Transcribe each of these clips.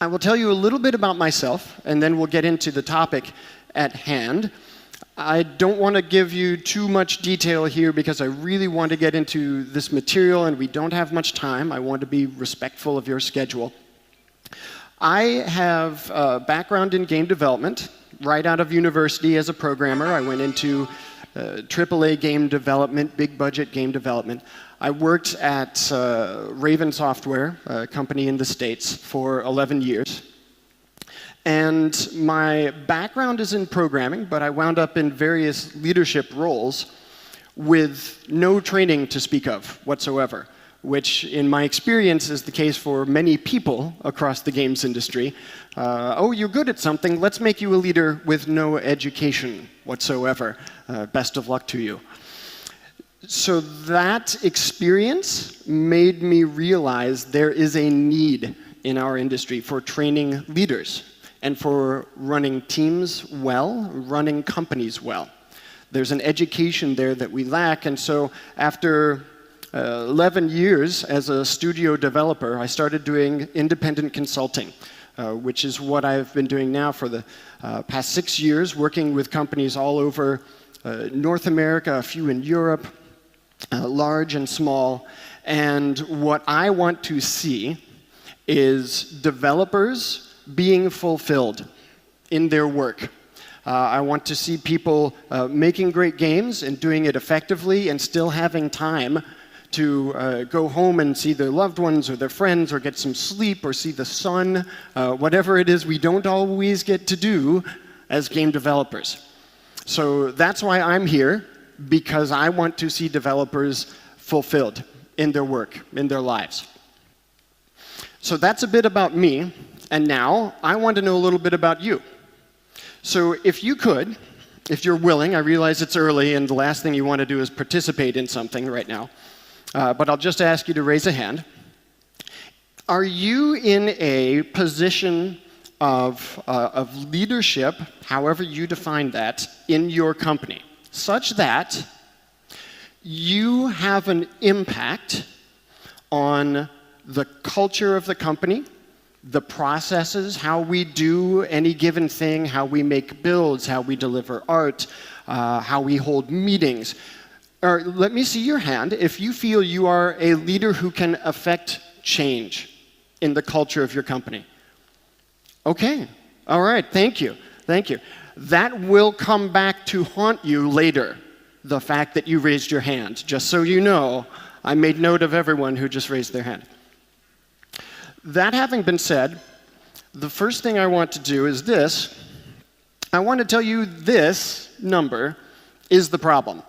I will tell you a little bit about myself, and then we'll get into the topic at hand. I don't want to give you too much detail here because I really want to get into this material, and we don't have much time. I want to be respectful of your schedule. I have a background in game development. Right out of university as a programmer, I went into AAA game development, big budget game development. I worked at Raven Software, a company in the States, for 11 years. And my background is in programming, but I wound up in various leadership roles with no training to speak of whatsoever, which in my experience is the case for many people across the games industry. Oh, you're good at something, let's make you a leader with no education whatsoever. Best of luck to you. So that experience made me realize there is a need in our industry for training leaders and for running teams well, running companies well. There's an education there that we lack, and so after 11 years as a studio developer, I started doing independent consulting, which is what I've been doing now for the past 6 years, working with companies all over North America, a few in Europe, large and small. And what I want to see is developers being fulfilled in their work. I want to see people making great games and doing it effectively and still having time to go home and see their loved ones or their friends or get some sleep or see the sun, whatever it is we don't always get to do as game developers. So that's why I'm here, because I want to see developers fulfilled in their work, in their lives. So that's a bit about me, and now I want to know a little bit about you. So if you could, if you're willing, I realize it's early and the last thing you want to do is participate in something right now, but I'll just ask you to raise a hand. Are you in a position of leadership, however you define that, in your company, such that you have an impact on the culture of the company, the processes, how we do any given thing, how we make builds, how we deliver art, how we hold meetings? Or let me see your hand if you feel you are a leader who can affect change in the culture of your company. Okay, all right, thank you, thank you. That will come back to haunt you later, the fact that you raised your hand. Just so you know, I made note of everyone who just raised their hand. That having been said, the first thing I want to do is this. I want to tell you this number is the problem.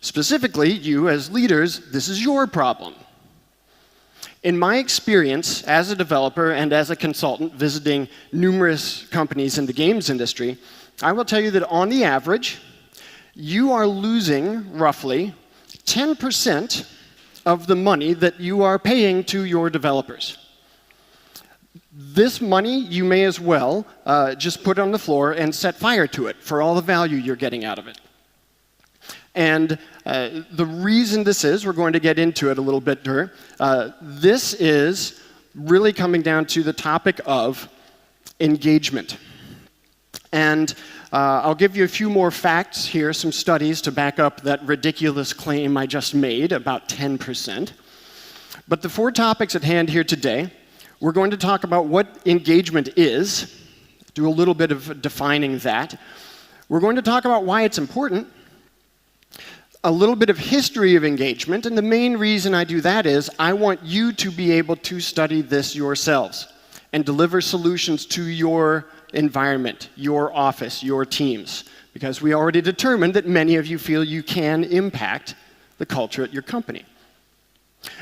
Specifically, you as leaders, this is your problem. In my experience as a developer and as a consultant visiting numerous companies in the games industry, I will tell you that on the average, you are losing roughly 10% of the money that you are paying to your developers. This money you may as well just put on the floor and set fire to it for all the value you're getting out of it. And the reason this is, we're going to get into it a little bit here, this is really coming down to the topic of engagement. And I'll give you a few more facts here, some studies to back up that ridiculous claim I just made about 10%. But the 4 topics at hand here today, we're going to talk about what engagement is, do a little bit of defining that. We're going to talk about why it's important, a little bit of history of engagement, and the main reason I do that is I want you to be able to study this yourselves and deliver solutions to your environment, your office, your teams, because we already determined that many of you feel you can impact the culture at your company.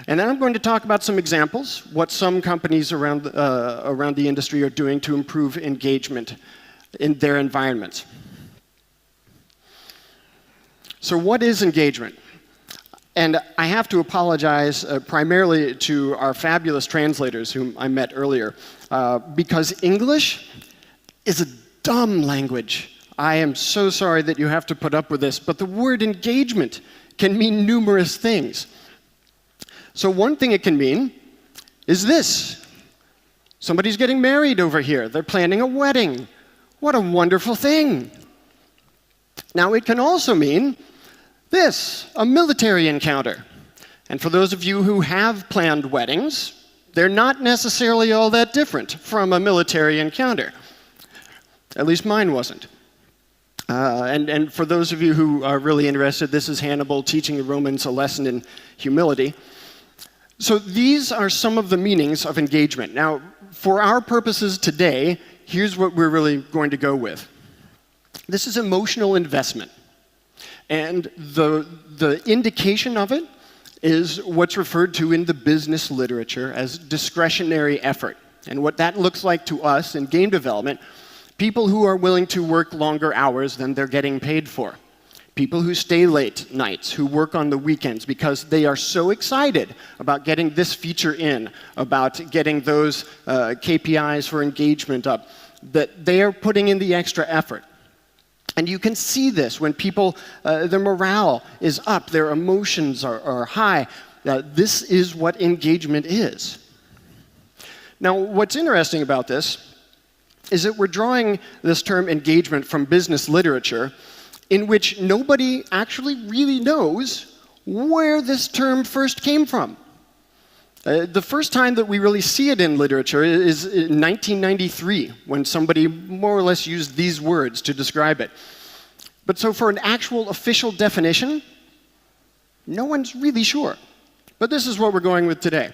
And then I'm going to talk about some examples, what some companies around the industry are doing to improve engagement in their environments. So what is engagement? And I have to apologize primarily to our fabulous translators whom I met earlier, because English is a dumb language. I am so sorry that you have to put up with this, but the word engagement can mean numerous things. So one thing it can mean is this: Somebody's getting married over here. They're planning a wedding. What a wonderful thing. Now, it can also mean this, a military encounter. And for those of you who have planned weddings, they're not necessarily all that different from a military encounter. At least mine wasn't. And for those of you who are really interested, this is Hannibal teaching the Romans a lesson in humility. So these are some of the meanings of engagement. Now, for our purposes today, here's what we're really going to go with. This is emotional investment. And the indication of it is what's referred to in the business literature as discretionary effort. And what that looks like to us in game development, people who are willing to work longer hours than they're getting paid for. People who stay late nights, who work on the weekends because they are so excited about getting this feature in, about getting those KPIs for engagement up, that they are putting in the extra effort. And you can see this when people, their morale is up, their emotions are high. This is what engagement is. Now, what's interesting about this is that we're drawing this term engagement from business literature, in which nobody actually really knows where this term first came from. The first time that we really see it in literature is in 1993, when somebody more or less used these words to describe it. But so for an actual official definition, no one's really sure. But this is what we're going with today.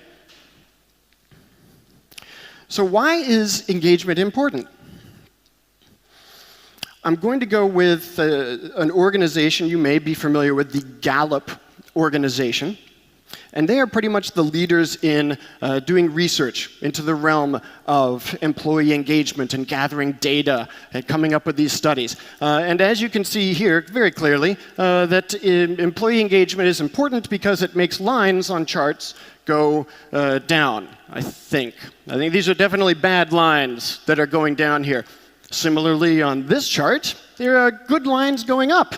So why is engagement important? I'm going to go with an organization you may be familiar with, the Gallup organization. And they are pretty much the leaders in doing research into the realm of employee engagement and gathering data and coming up with these studies. And as you can see here very clearly, that employee engagement is important because it makes lines on charts go down, I think. I think these are definitely bad lines that are going down here. Similarly, on this chart, there are good lines going up.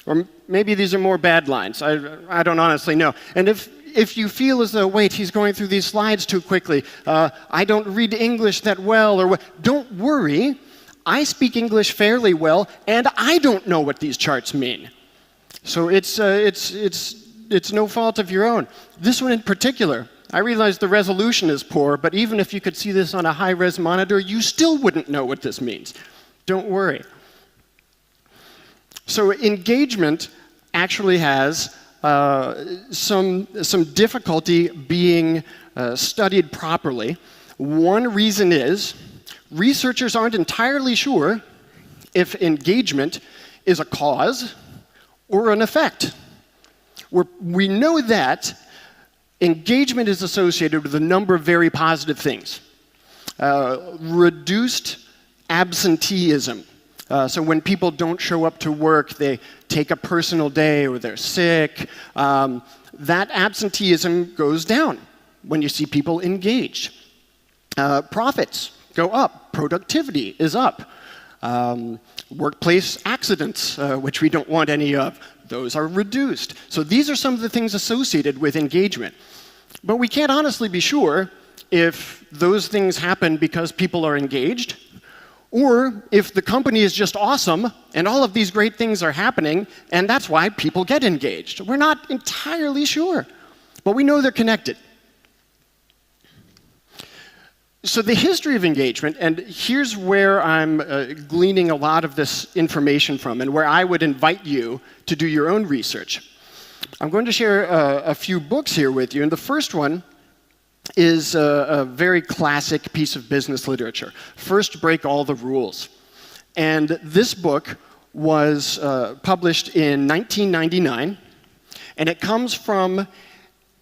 Or maybe these are more bad lines. I don't honestly know. And if you feel as though, wait, he's going through these slides too quickly, I don't read English that well, or don't worry. I speak English fairly well, and I don't know what these charts mean. So it's no fault of your own. This one in particular, I realize the resolution is poor, but even if you could see this on a high-res monitor, you still wouldn't know what this means. Don't worry. So engagement actually has some difficulty being studied properly. One reason is researchers aren't entirely sure if engagement is a cause or an effect. We know that engagement is associated with a number of very positive things. Reduced absenteeism. So when people don't show up to work, they take a personal day or they're sick, that absenteeism goes down when you see people engaged. Profits go up. Productivity is up. Workplace accidents, which we don't want any of, those are reduced. So these are some of the things associated with engagement. But we can't honestly be sure if those things happen because people are engaged, or if the company is just awesome and all of these great things are happening and that's why people get engaged. We're not entirely sure, but we know they're connected. So the history of engagement, and here's where I'm gleaning a lot of this information from and where I would invite you to do your own research. I'm going to share a few books here with you, and the first one is a very classic piece of business literature, First Break All the Rules. And this book was published in 1999, and it comes from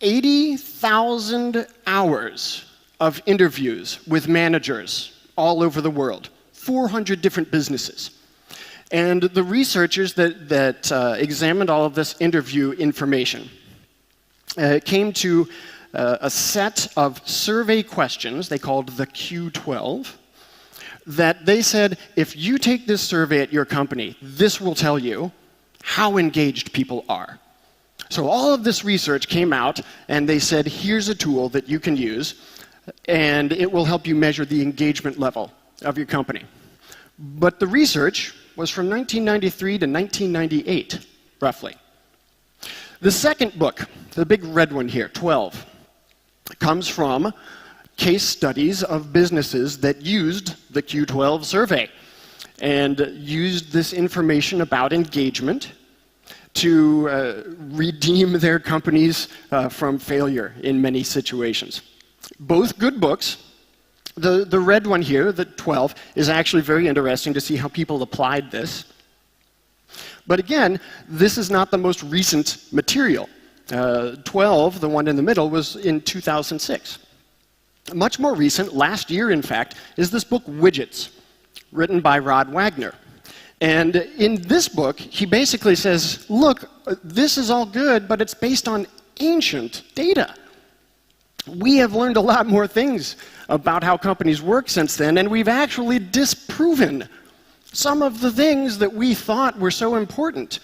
80,000 hours of interviews with managers all over the world, 400 different businesses. And the researchers that examined all of this interview information came to a set of survey questions they called the Q12 that they said, if you take this survey at your company, this will tell you how engaged people are. So all of this research came out, and they said, here's a tool that you can use. and it will help you measure the engagement level of your company. But the research was from 1993 to 1998, roughly. The second book, the big red one here, 12, comes from case studies of businesses that used the Q12 survey and used this information about engagement to redeem their companies from failure in many situations. Both good books. The red one here, the 12, is actually very interesting to see how people applied this. But again, this is not the most recent material. 12, the one in the middle, was in 2006. Much more recent, last year in fact, is this book Widgets, written by Rod Wagner. And in this book, he basically says, look, this is all good, but it's based on ancient data. We have learned a lot more things about how companies work since then, and we've actually disproven some of the things that we thought were so important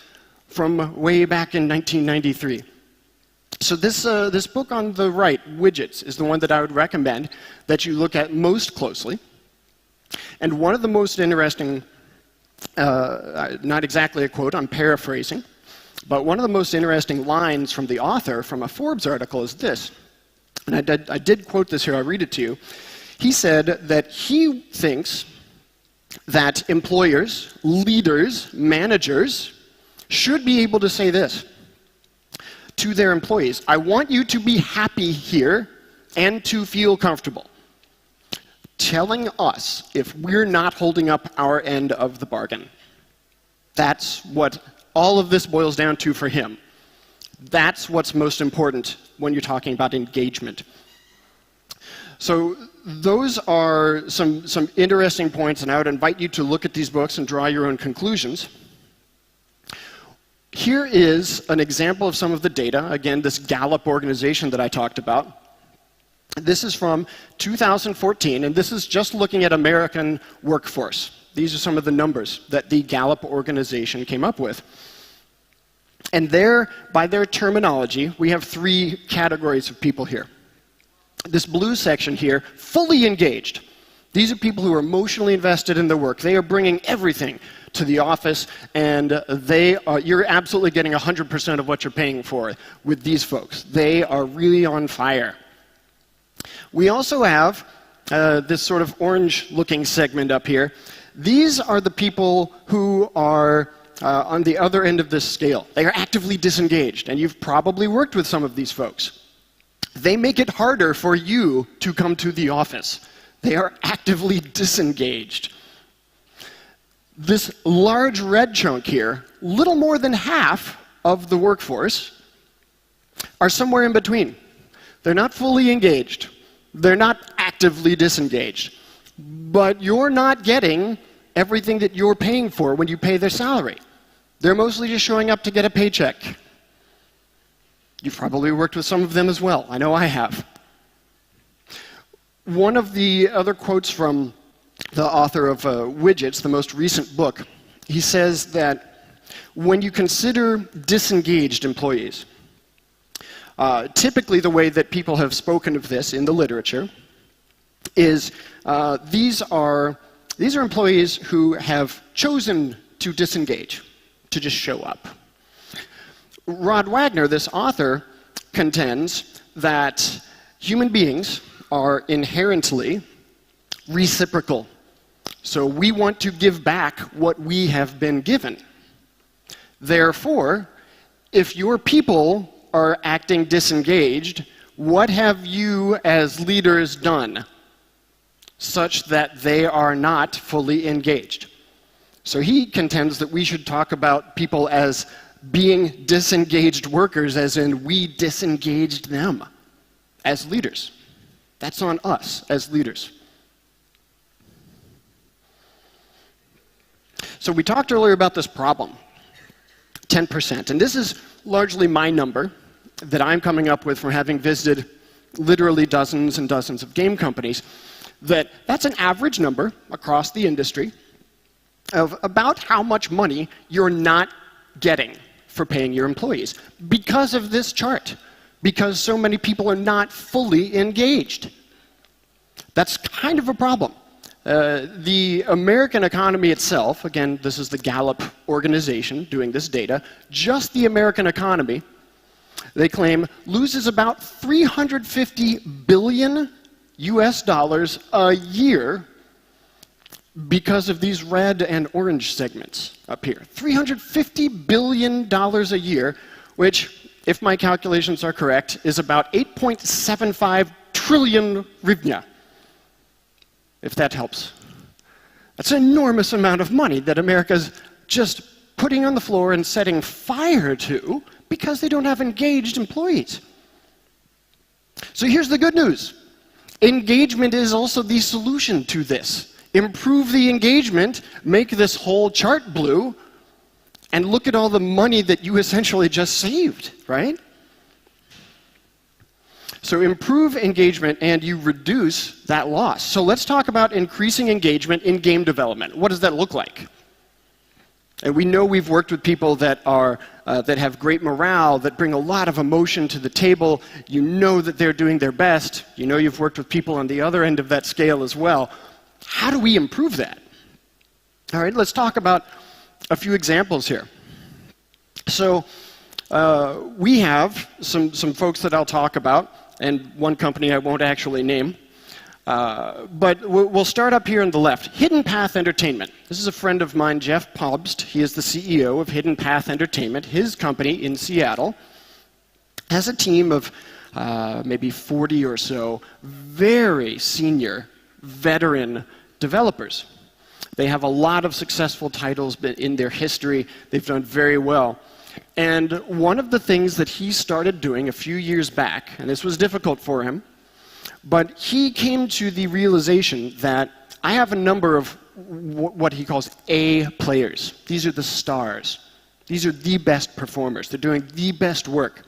from way back in 1993. So this book on the right, Widgets, is the one that I would recommend that you look at most closely. And one of the most interesting, not exactly a quote, I'm paraphrasing, but one of the most interesting lines from the author from a Forbes article is this. And I did quote this here, I'll read it to you. He said that he thinks that employers, leaders, managers should be able to say this to their employees: I want you to be happy here and to feel comfortable. Telling us if we're not holding up our end of the bargain. That's what all of this boils down to for him. That's what's most important when you're talking about engagement. So those are some interesting points, and I would invite you to look at these books and draw your own conclusions. Here is an example of some of the data. Again, this Gallup organization that I talked about. This is from 2014, and this is just looking at American workforce. These are some of the numbers that the Gallup organization came up with. And by their terminology, we have three categories of people here. This blue section here, fully engaged. These are people who are emotionally invested in their work. They are bringing everything to the office, and you're absolutely getting 100% of what you're paying for with these folks. They are really on fire. We also have this sort of orange-looking segment up here. These are the people who are on the other end of this scale. They are actively disengaged, and you've probably worked with some of these folks. They make it harder for you to come to the office. They are actively disengaged. This large red chunk here, little more than half of the workforce, are somewhere in between. They're not fully engaged. They're not actively disengaged. But you're not getting everything that you're paying for when you pay their salary. They're mostly just showing up to get a paycheck. You've probably worked with some of them as well. I know I have. One of the other quotes from the author of Widgets, the most recent book, he says that when you consider disengaged employees, typically the way that people have spoken of this in the literature is these are employees who have chosen to disengage, to just show up. Rod Wagner, this author, contends that human beings are inherently reciprocal. So we want to give back what we have been given. Therefore, if your people are acting disengaged, what have you as leaders done such that they are not fully engaged? So he contends that we should talk about people as being disengaged workers, as in we disengaged them as leaders. That's on us as leaders. So we talked earlier about this problem, 10%. And this is largely my number that I'm coming up with from having visited literally dozens and dozens of game companies, that's an average number across the industry of about how much money you're not getting for paying your employees because of this chart, because so many people are not fully engaged. That's kind of a problem. The American economy itself, again, this is the Gallup organization doing this data, just the American economy, they claim, loses about 350 billion US dollars a year because of these red and orange segments up here. $350 billion a year, which, if my calculations are correct, is about 8.75 trillion hryvnia, if that helps. That's an enormous amount of money that America's just putting on the floor and setting fire to because they don't have engaged employees. So here's the good news. Engagement is also the solution to this. Improve the engagement, make this whole chart blue, and look at all the money that you essentially just saved, right? So improve engagement and you reduce that loss. So let's talk about increasing engagement in game development. What does that look like? And we know we've worked with people that have great morale, that bring a lot of emotion to the table. You know that they're doing their best. You know you've worked with people on the other end of that scale as well. How do we improve that? All right, let's talk about a few examples here. So we have some folks that I'll talk about, and one company I won't actually name. But we'll start up here on the left. Hidden Path Entertainment. This is a friend of mine, Jeff Pobst. He is the CEO of Hidden Path Entertainment. His company in Seattle has a team of maybe 40 or so very senior, veteran developers. They have a lot of successful titles in their history. They've done very well. And one of the things that he started doing a few years back, and this was difficult for him, but he came to the realization that I have a number of what he calls A players. These are the stars. These are the best performers. They're doing the best work.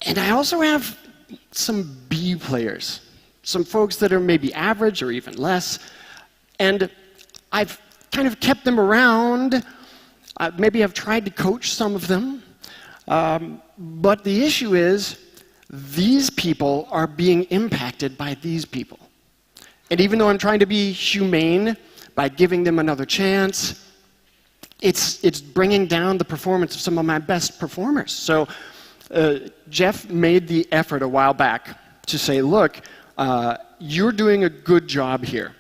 And I also have some B players, some folks that are maybe average or even less. And I've kind of kept them around. Maybe I've tried to coach some of them. But the issue is, these people are being impacted by these people. And even though I'm trying to be humane by giving them another chance, it's bringing down the performance of some of my best performers. So Jeff made the effort a while back to say, look, you're doing a good job here,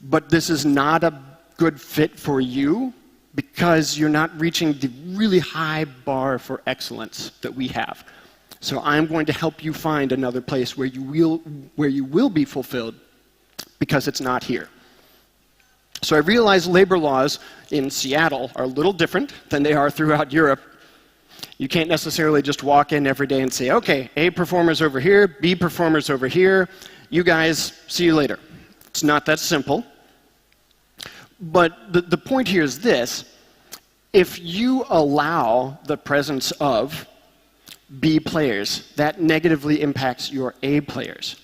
but this is not a good fit for you because you're not reaching the really high bar for excellence that we have. So I'm going to help you find another place where you will be fulfilled because it's not here. So I realize labor laws in Seattle are a little different than they are throughout Europe. You can't necessarily just walk in every day and say, okay, A performers over here, B performers over here, you guys, see you later. It's not that simple. But the point here is this: if you allow the presence of B players, that negatively impacts your A players.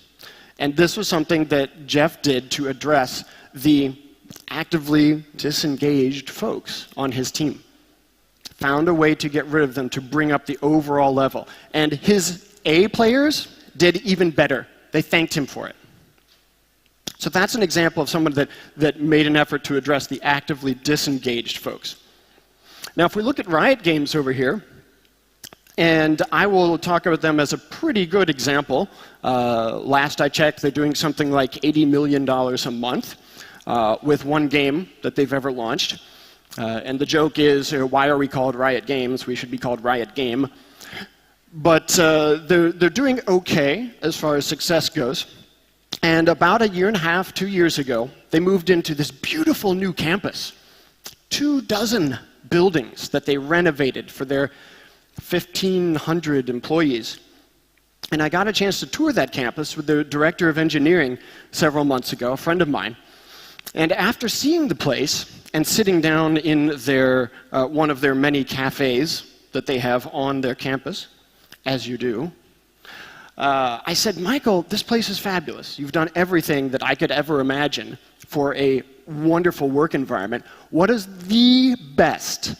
And this was something that Jeff did to address the actively disengaged folks on his team. Found a way to get rid of them, to bring up the overall level. And his A players did even better. They thanked him for it. So that's an example of someone that made an effort to address the actively disengaged folks. Now, if we look at Riot Games over here, and I will talk about them as a pretty good example. Last I checked, they're doing something like $80 million a month with one game that they've ever launched. And the joke is, why are we called Riot Games? We should be called Riot Game. But they're doing okay as far as success goes. And about a year and a half, 2 years ago, they moved into this beautiful new campus. 24 buildings that they renovated for their 1,500 employees. And I got a chance to tour that campus with the director of engineering several months ago, a friend of mine. And after seeing the place and sitting down in their one of their many cafes that they have on their campus, as you do, I said, Michael, this place is fabulous. You've done everything that I could ever imagine for a wonderful work environment. What is the best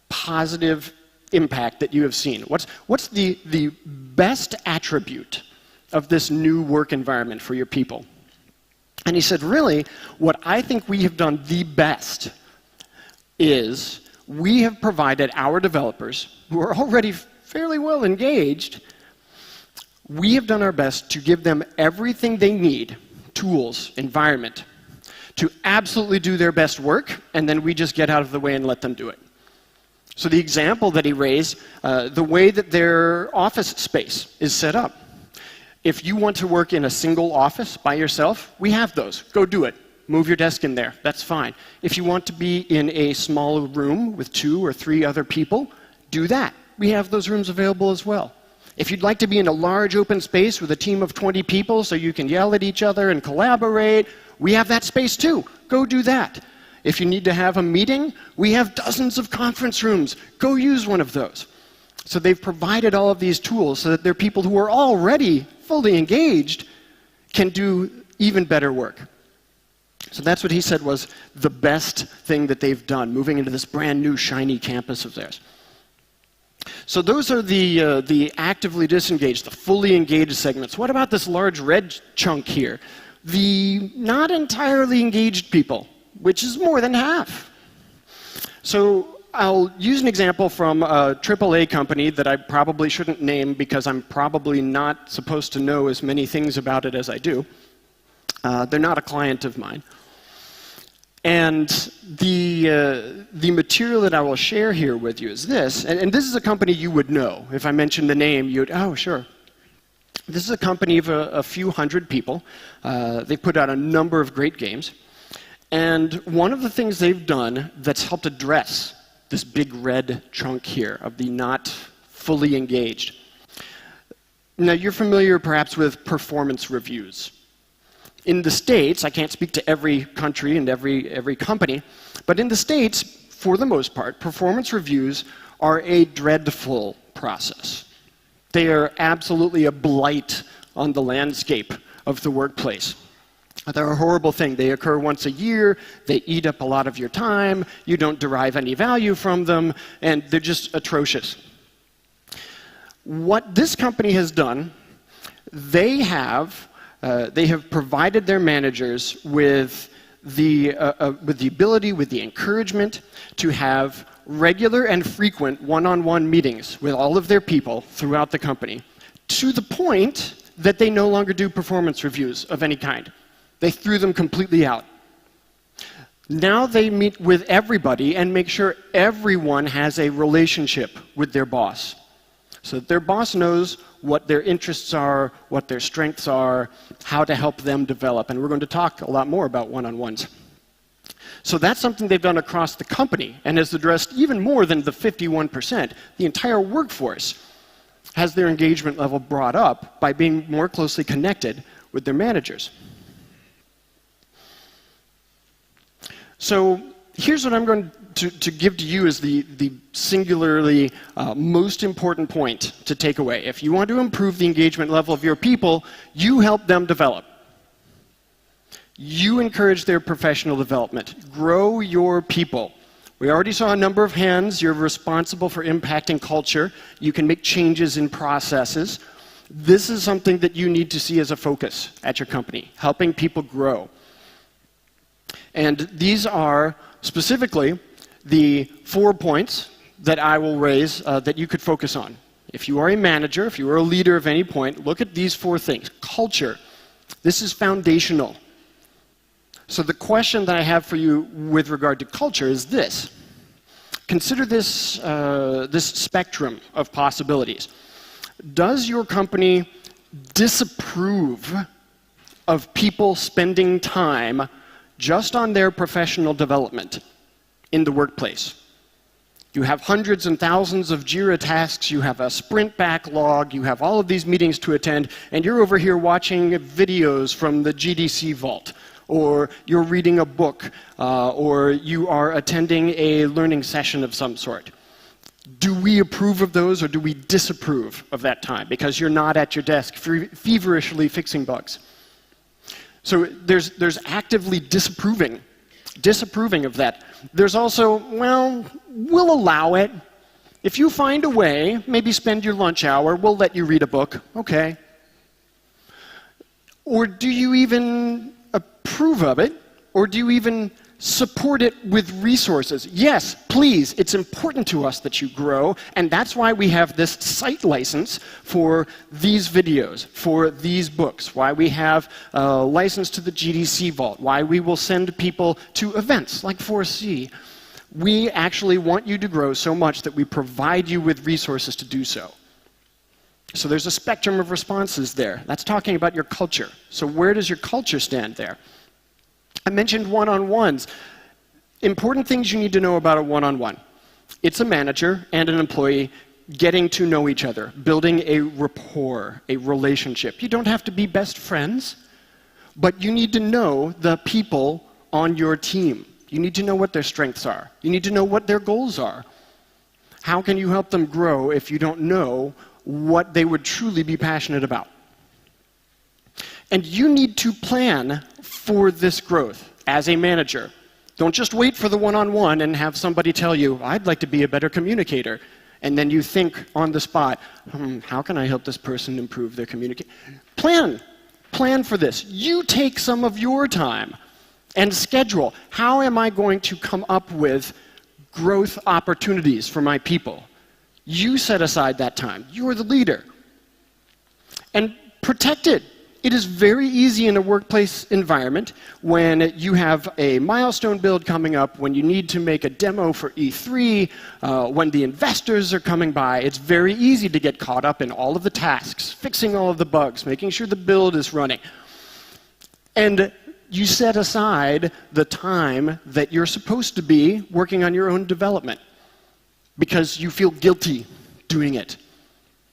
positive impact that you have seen? What's the best attribute of this new work environment for your people? And he said, really, what I think we have done the best is we have provided our developers, who are already fairly well engaged, we have done our best to give them everything they need, tools, environment, to absolutely do their best work, and then we just get out of the way and let them do it. So the example that he raised, the way that their office space is set up. If you want to work in a single office by yourself, we have those. Go do it. Move your desk in there. That's fine. If you want to be in a small room with 2 or 3 other people, do that. We have those rooms available as well. If you'd like to be in a large open space with a team of 20 people so you can yell at each other and collaborate, we have that space too. Go do that. If you need to have a meeting, we have dozens of conference rooms. Go use one of those. So they've provided all of these tools so that their people who are already fully engaged can do even better work. So that's what he said was the best thing that they've done, moving into this brand new shiny campus of theirs. So those are the actively disengaged, the fully engaged segments. What about this large red chunk here? The not entirely engaged people, which is more than half. So I'll use an example from a AAA company that I probably shouldn't name because I'm probably not supposed to know as many things about it as I do. They're not a client of mine. And the material that I will share here with you is this, and this is a company you would know. If I mentioned the name, you'd, oh, sure. This is a company of a few hundred people. They put out a number of great games. And one of the things they've done that's helped address this big red chunk here of the not fully engaged. Now, you're familiar perhaps with performance reviews. In the States, I can't speak to every country and every company, but in the States, for the most part, performance reviews are a dreadful process. They are absolutely a blight on the landscape of the workplace. They're a horrible thing. They occur once a year, they eat up a lot of your time, you don't derive any value from them, and they're just atrocious. What this company has done, they have provided their managers with the ability, with the encouragement to have regular and frequent one-on-one meetings with all of their people throughout the company, to the point that they no longer do performance reviews of any kind. They threw them completely out. Now they meet with everybody and make sure everyone has a relationship with their boss, so that their boss knows what their interests are, what their strengths are, how to help them develop. And we're going to talk a lot more about one-on-ones. So that's something they've done across the company and has addressed even more than the 51%. The entire workforce has their engagement level brought up by being more closely connected with their managers. So here's what I'm going to give to you as the singularly most important point to take away. If you want to improve the engagement level of your people, you help them develop. You encourage their professional development. Grow your people. We already saw a number of hands. You're responsible for impacting culture. You can make changes in processes. This is something that you need to see as a focus at your company, helping people grow. And these are specifically the 4 points that I will raise that you could focus on. If you are a manager, if you are a leader of any point, look at these 4 things. Culture. This is foundational. So the question that I have for you with regard to culture is this. Consider this, this spectrum of possibilities. Does your company disapprove of people spending time just on their professional development in the workplace? You have hundreds and thousands of JIRA tasks, you have a sprint backlog, you have all of these meetings to attend, and you're over here watching videos from the GDC vault, or you're reading a book, or you are attending a learning session of some sort. Do we approve of those, or do we disapprove of that time because you're not at your desk feverishly fixing bugs? So there's actively disapproving of that. There's also, well, we'll allow it. If you find a way, maybe spend your lunch hour, we'll let you read a book. Okay. Or do you even approve of it, or do you even support it with resources? Yes, please, it's important to us that you grow, and that's why we have this site license for these videos, for these books, why we have a license to the GDC Vault, why we will send people to events like 4C. We actually want you to grow so much that we provide you with resources to do so. So there's a spectrum of responses there. That's talking about your culture. So where does your culture stand there? I mentioned one-on-ones. Important things you need to know about a one-on-one. It's a manager and an employee getting to know each other, building a rapport, a relationship. You don't have to be best friends, but you need to know the people on your team. You need to know what their strengths are. You need to know what their goals are. How can you help them grow if you don't know what they would truly be passionate about? And you need to plan for this growth as a manager. Don't just wait for the one-on-one and have somebody tell you, I'd like to be a better communicator. And then you think on the spot, how can I help this person improve their communication? Plan for this. You take some of your time and schedule. How am I going to come up with growth opportunities for my people? You set aside that time. You're the leader. And protect it. It is very easy in a workplace environment when you have a milestone build coming up, when you need to make a demo for E3, when the investors are coming by. It's very easy to get caught up in all of the tasks, fixing all of the bugs, making sure the build is running. And you set aside the time that you're supposed to be working on your own development because you feel guilty doing it,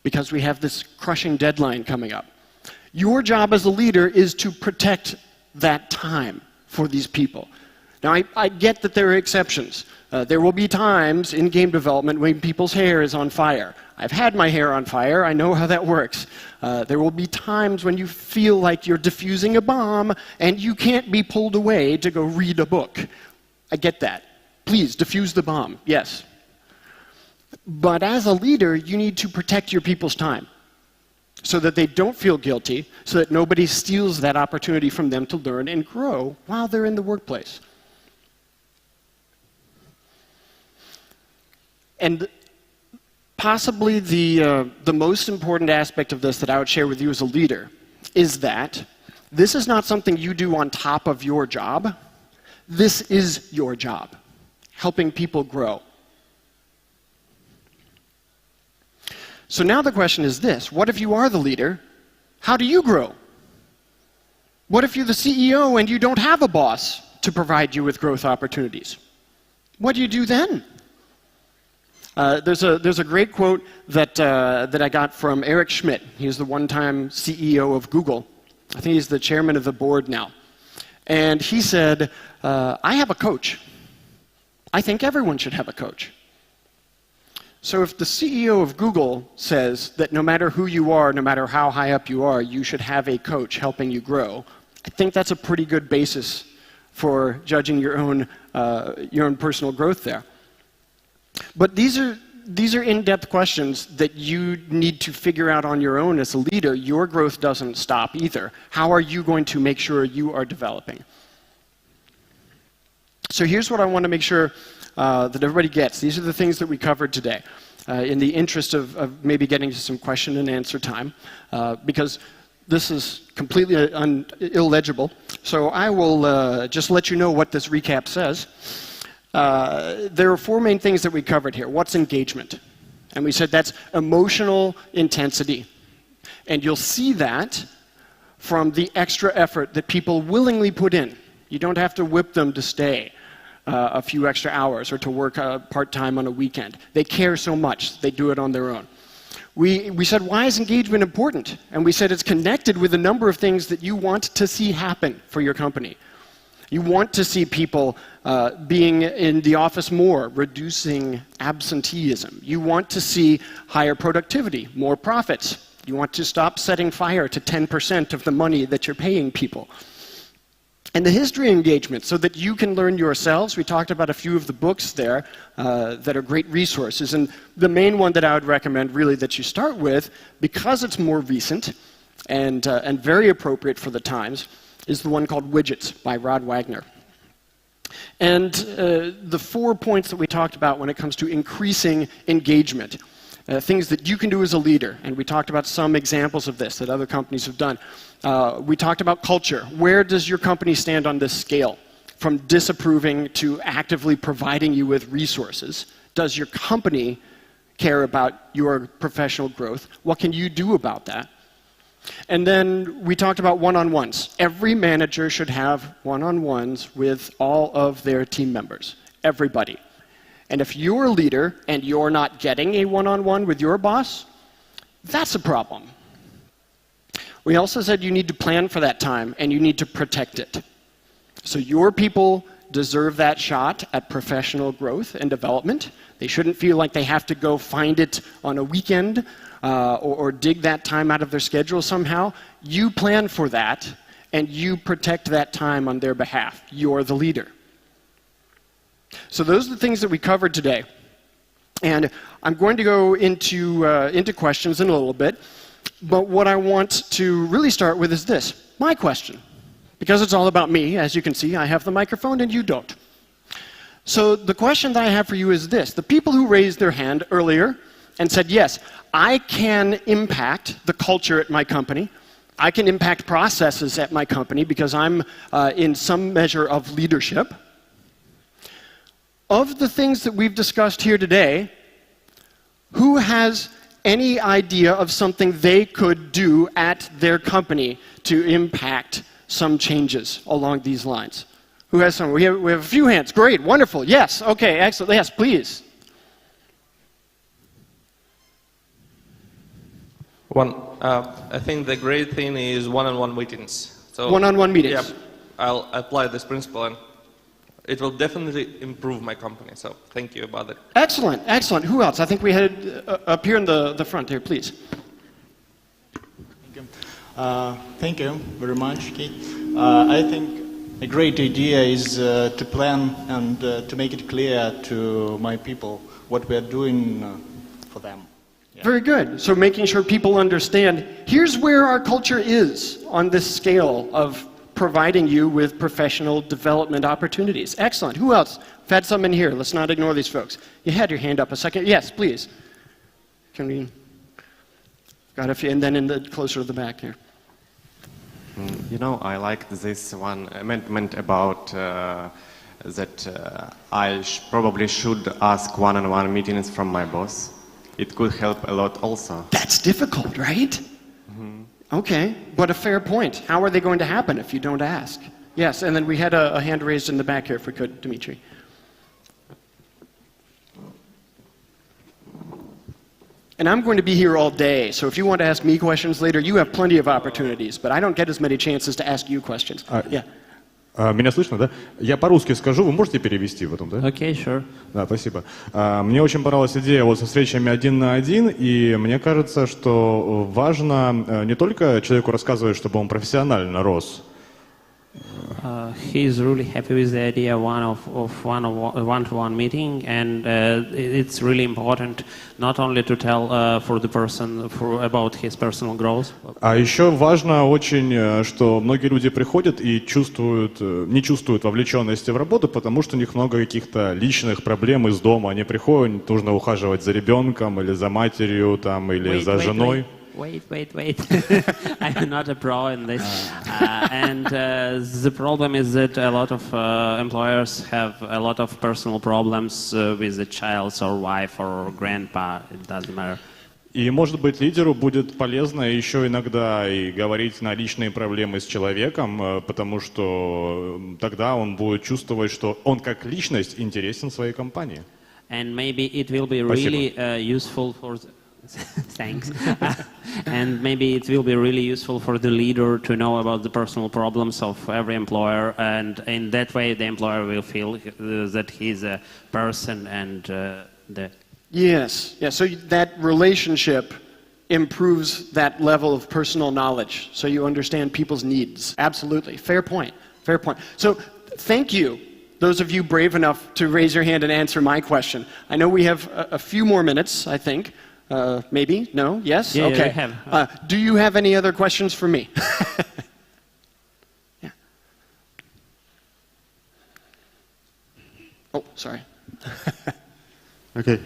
because we have this crushing deadline coming up. Your job as a leader is to protect that time for these people. Now, I get that there are exceptions. There will be times in game development when people's hair is on fire. I've had my hair on fire. I know how that works. There will be times when you feel like you're defusing a bomb and you can't be pulled away to go read a book. I get that. Please, defuse the bomb. Yes. But as a leader, you need to protect your people's time so that they don't feel guilty, so that nobody steals that opportunity from them to learn and grow while they're in the workplace. And possibly the most important aspect of this that I would share with you as a leader is that this is not something you do on top of your job. This is your job, helping people grow. So now the question is this: what if you are the leader? How do you grow? What if you're the CEO and you don't have a boss to provide you with growth opportunities? What do you do then? There's a great quote that I got from Eric Schmidt. He's the one-time CEO of Google. I think he's the chairman of the board now. And he said, I have a coach. I think everyone should have a coach. So if the CEO of Google says that no matter who you are, no matter how high up you are, you should have a coach helping you grow, I think that's a pretty good basis for judging your own personal growth there. But these are in-depth questions that you need to figure out on your own as a leader. Your growth doesn't stop either. How are you going to make sure you are developing? So here's what I want to make sure that everybody gets. These are the things that we covered today in the interest of maybe getting to some question and answer time, because this is completely illegible. So I will just let you know what this recap says. There are four main things that we covered here. What's engagement? And we said that's emotional intensity. And you'll see that from the extra effort that people willingly put in. You don't have to whip them to stay a few extra hours or to work part-time on a weekend. They care so much, they do it on their own. We said, why is engagement important? And we said it's connected with a number of things that you want to see happen for your company. You want to see people being in the office more, reducing absenteeism. You want to see higher productivity, more profits. You want to stop setting fire to 10% of the money that you're paying people. And the history of engagement, so that you can learn yourselves. We talked about a few of the books there that are great resources. And the main one that I would recommend really that you start with, because it's more recent and very appropriate for the times, is the one called Widgets by Rod Wagner. And the 4 points that we talked about when it comes to increasing engagement, things that you can do as a leader, and we talked about some examples of this that other companies have done. We talked about culture. Where does your company stand on this scale? From disapproving to actively providing you with resources. Does your company care about your professional growth? What can you do about that? And then we talked about one-on-ones. Every manager should have one-on-ones with all of their team members, everybody. And if you're a leader and you're not getting a one-on-one with your boss, that's a problem. We also said you need to plan for that time and you need to protect it. So your people deserve that shot at professional growth and development. They shouldn't feel like they have to go find it on a weekend or dig that time out of their schedule somehow. You plan for that, and you protect that time on their behalf. You're the leader. So those are the things that we covered today. And I'm going to go into questions in a little bit. But what I want to really start with is this, my question. Because it's all about me, as you can see, I have the microphone and you don't. So the question that I have for you is this. The people who raised their hand earlier and said, yes, I can impact the culture at my company. I can impact processes at my company because I'm in some measure of leadership. Of the things that we've discussed here today, who has any idea of something they could do at their company to impact some changes along these lines? Who has some? We have a few hands. Great, wonderful. Yes, okay, excellent. Yes, please. I think the great thing is one-on-one meetings. So one-on-one meetings. Yeah, I'll apply this principle and it will definitely improve my company. So thank you about it. Excellent, excellent. Who else? I think we had up here in the front here, please. Thank you very much, Keith. I think a great idea is to plan and to make it clear to my people what we are doing for them. Yeah. Very good. So making sure people understand, here's where our culture is on this scale of providing you with professional development opportunities. Excellent. Who else? I've had some in here. Let's not ignore these folks. You had your hand up a second. Yes, please. Can we? Got a few, and then closer to the back here. You know, I like this one amendment about that I probably should ask one-on-one meetings from my boss. It could help a lot also. That's difficult, right? Mm-hmm. Okay, but a fair point. How are they going to happen if you don't ask? Yes, and then we had a hand raised in the back here, if we could, Dimitri. And I'm going to be here all day, so if you want to ask me questions later, you have plenty of opportunities, but I don't get as many chances to ask you questions. Yeah. Меня слышно, да? Я по-русски скажу, вы можете перевести потом, да? Okay, sure. Да, спасибо. Мне очень понравилась идея вот со встречами один на один, и мне кажется, что важно не только человеку рассказывать, чтобы он профессионально рос. He's really happy with the idea of one-to-one meeting, and it's really important not only to tell for the person about his personal growth. А еще важно очень, что многие люди приходят и не чувствуют вовлеченности в работу, потому что у них много каких-то личных проблем из дома. Они приходят, нужно ухаживать за ребенком или за матерью, там, или за женой. Wait. I'm not a pro in this. And the problem is that a lot of employers have a lot of personal problems with the child or wife or grandpa, it doesn't matter. И, может быть, лидеру будет полезно еще иногда и говорить на личные проблемы с человеком, потому что тогда он будет чувствовать, что он как личность интересен своей компании. And maybe it will be really useful for... Thanks. And maybe it will be really useful for the leader to know about the personal problems of every employer, and in that way the employer will feel that he's a person and Yes, so that relationship improves that level of personal knowledge, so you understand people's needs. Absolutely. Fair point. So thank you, those of you brave enough to raise your hand and answer my question. I know we have a few more minutes, I think. Maybe? No? Yes? Yeah, okay. I have. Do you have any other questions for me? Yeah. sorry. Okay,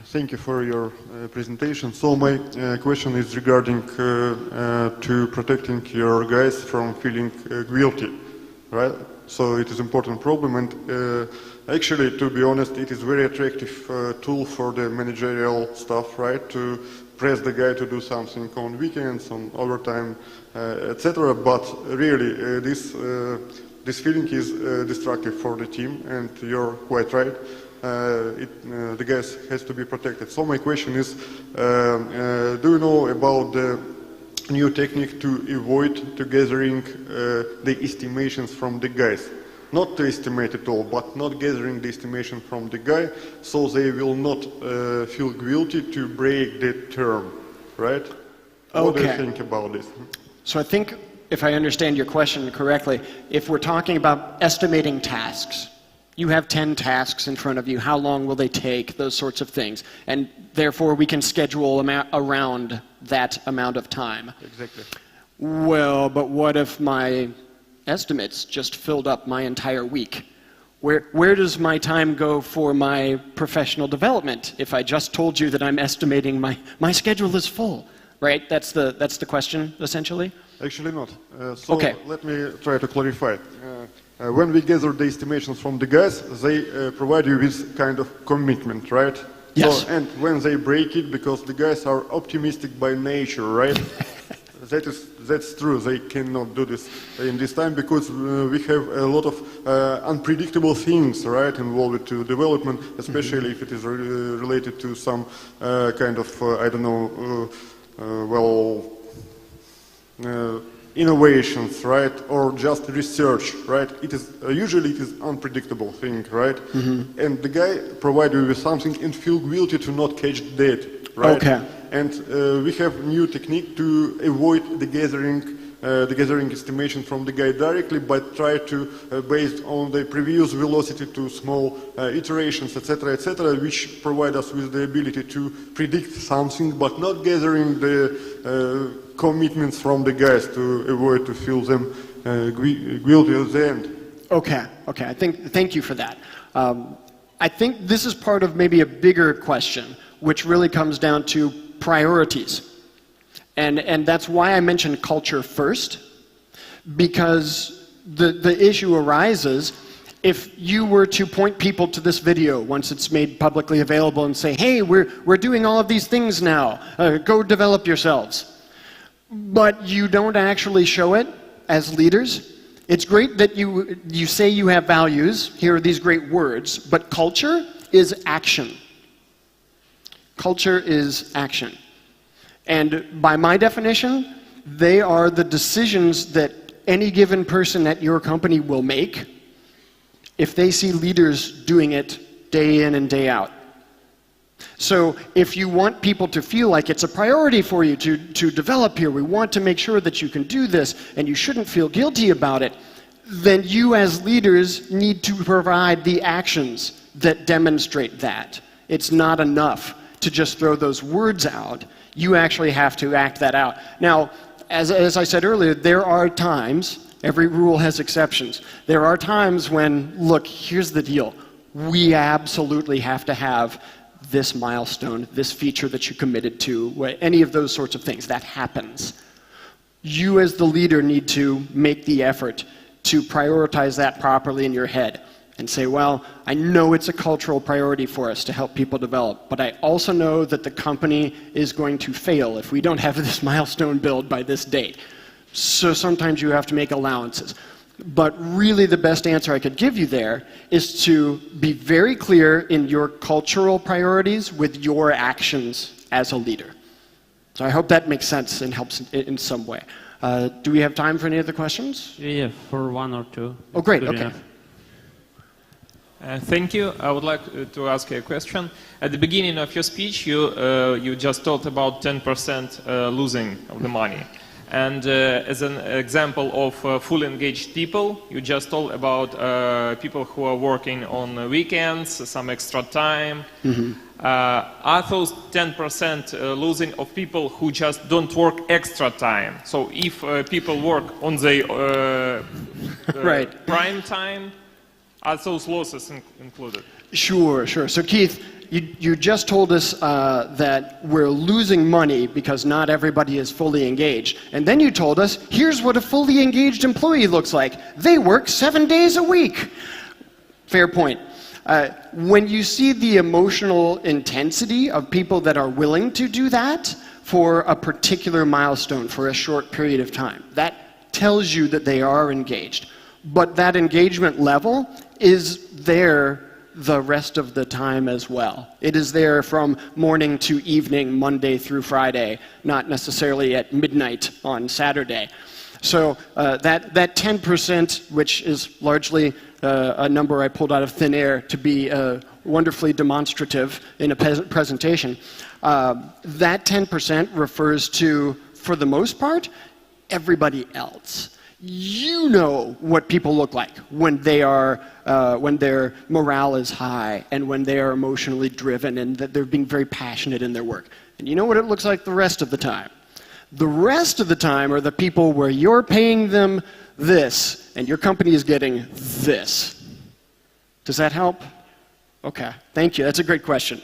thank you for your presentation. So my question is regarding to protecting your guys from feeling guilty, right? So it is an important problem, and actually, to be honest, it is very attractive tool for the managerial staff, right? To press the guy to do something on weekends, on overtime, etc. But really, this feeling is destructive for the team, and you're quite right. The gas has to be protected. So my question is, do you know about the new technique to avoid gathering the estimations from the guys? Not to estimate at all, but not gathering the estimation from the guy, so they will not feel guilty to break the term, right? What do you think about this? So I think, if I understand your question correctly, if we're talking about estimating tasks, you have 10 tasks in front of you, how long will they take, those sorts of things, and therefore we can schedule around that amount of time. Exactly. Well, but what if my estimates just filled up my entire week? Where does my time go for my professional development if I just told you that I'm estimating my schedule is full, right? That's the question, essentially? Actually not. Okay. Let me try to clarify. When we gather the estimations from the guys, they provide you with kind of commitment, right? Yes. So, and when they break it, because the guys are optimistic by nature, right? That's true. They cannot do this in this time because we have a lot of unpredictable things, right, involved to development, especially if it is related to some kind of I don't know, innovations, right, or just research, right? It is usually it is unpredictable thing, right? And the guy provide you with something and feel guilty to not catch that, right? Okay. And we have new technique to avoid the gathering estimation from the guy directly, but try to based on the previous velocity to small iterations, etc., which provide us with the ability to predict something, but not gathering the commitments from the guys to avoid to feel them guilty at the end. Okay. Thank you for that. I think this is part of maybe a bigger question, which really comes down to priorities. And that's why I mentioned culture first, because the issue arises if you were to point people to this video once it's made publicly available and say, hey, we're doing all of these things now, go develop yourselves. But you don't actually show it as leaders. It's great that you say you have values, here are these great words, but culture is action. Culture is action. And by my definition, they are the decisions that any given person at your company will make if they see leaders doing it day in and day out. So if you want people to feel like it's a priority for you to develop here, we want to make sure that you can do this and you shouldn't feel guilty about it, then you as leaders need to provide the actions that demonstrate that. It's not enough to just throw those words out. You actually have to act that out. Now, as I said earlier, there are times, every rule has exceptions, there are times when, look, here's the deal. We absolutely have to have this milestone, this feature that you committed to, any of those sorts of things. That happens. You as the leader need to make the effort to prioritize that properly in your head and say, well, I know it's a cultural priority for us to help people develop, but I also know that the company is going to fail if we don't have this milestone build by this date. So sometimes you have to make allowances. But really the best answer I could give you there is to be very clear in your cultural priorities with your actions as a leader. So I hope that makes sense and helps in some way. Do we have time for any other questions? Yeah, for one or two. Oh, great, okay. Thank you. I would like to ask you a question. At the beginning of your speech, you just talked about 10% losing of the money. And as an example of fully engaged people, you just told about people who are working on weekends, some extra time. Are those 10% losing of people who just don't work extra time? So if people work on their right. prime time, Are those losses included? Sure. So Keith, you just told us that we're losing money because not everybody is fully engaged. And then you told us, here's what a fully engaged employee looks like. They work 7 days a week. Fair point. When you see the emotional intensity of people that are willing to do that for a particular milestone, for a short period of time, that tells you that they are engaged. But that engagement level is there the rest of the time as well. It is there from morning to evening, Monday through Friday, not necessarily at midnight on Saturday. So that 10%, which is largely a number I pulled out of thin air to be wonderfully demonstrative in a presentation, that 10% refers to, for the most part, everybody else. You know what people look like when they are, when their morale is high and when they are emotionally driven and that they're being very passionate in their work. And you know what it looks like the rest of the time. The rest of the time are the people where you're paying them this and your company is getting this. Does that help? Okay, thank you. That's a great question.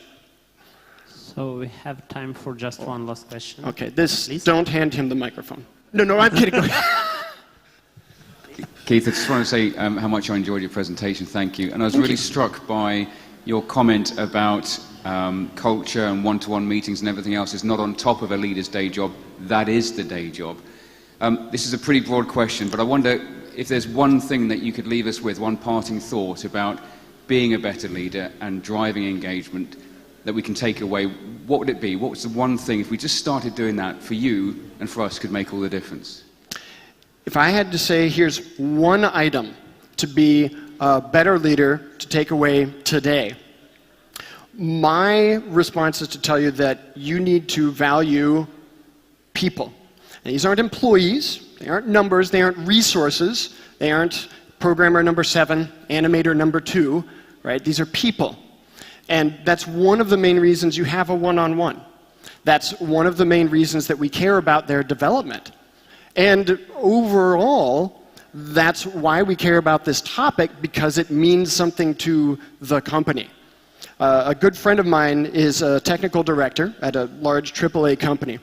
So we have time for just one last question. Okay, this, Please? Don't hand him the microphone. No, I'm kidding. Keith, I just want to say how much I enjoyed your presentation. Thank you. And I was really struck by your comment about culture and one-to-one meetings and everything else is not on top of a leader's day job. That is the day job. This is a pretty broad question, but I wonder if there's one thing that you could leave us with, one parting thought about being a better leader and driving engagement that we can take away. What would it be? What was the one thing, if we just started doing that for you and for us, could make all the difference? If I had to say, here's one item to be a better leader to take away today, my response is to tell you that you need to value people. And these aren't employees, they aren't numbers, they aren't resources, they aren't programmer number 7, animator number 2, right? These are people. And that's one of the main reasons you have a one-on-one. That's one of the main reasons that we care about their development. And overall, that's why we care about this topic, because it means something to the company. A good friend of mine is a technical director at a large AAA company.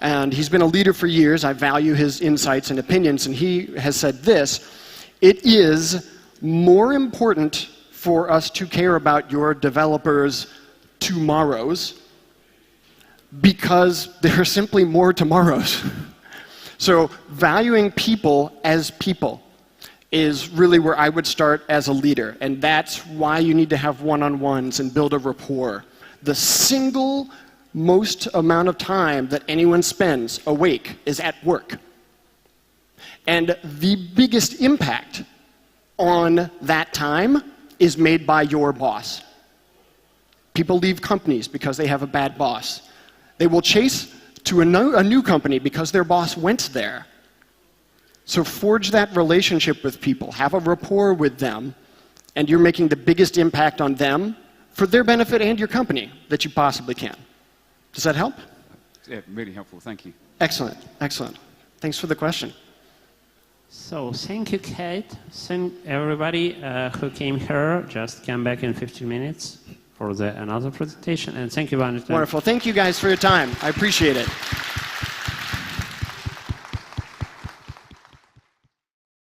And he's been a leader for years. I value his insights and opinions. And he has said this: it is more important for us to care about your developers' tomorrows because there are simply more tomorrows. So valuing people as people is really where I would start as a leader. And that's why you need to have one-on-ones and build a rapport. The single most amount of time that anyone spends awake is at work. And the biggest impact on that time is made by your boss. People leave companies because they have a bad boss. They will chase to a new company because their boss went there. So forge that relationship with people, have a rapport with them, and you're making the biggest impact on them for their benefit and your company that you possibly can. Does that help? Yeah, really helpful. Thank you. Excellent, excellent. Thanks for the question. So thank you, Kate. Thank everybody who came here. Just come back in 15 minutes for another presentation. And thank you, Vanessa. Wonderful. Thank you guys for your time. I appreciate it.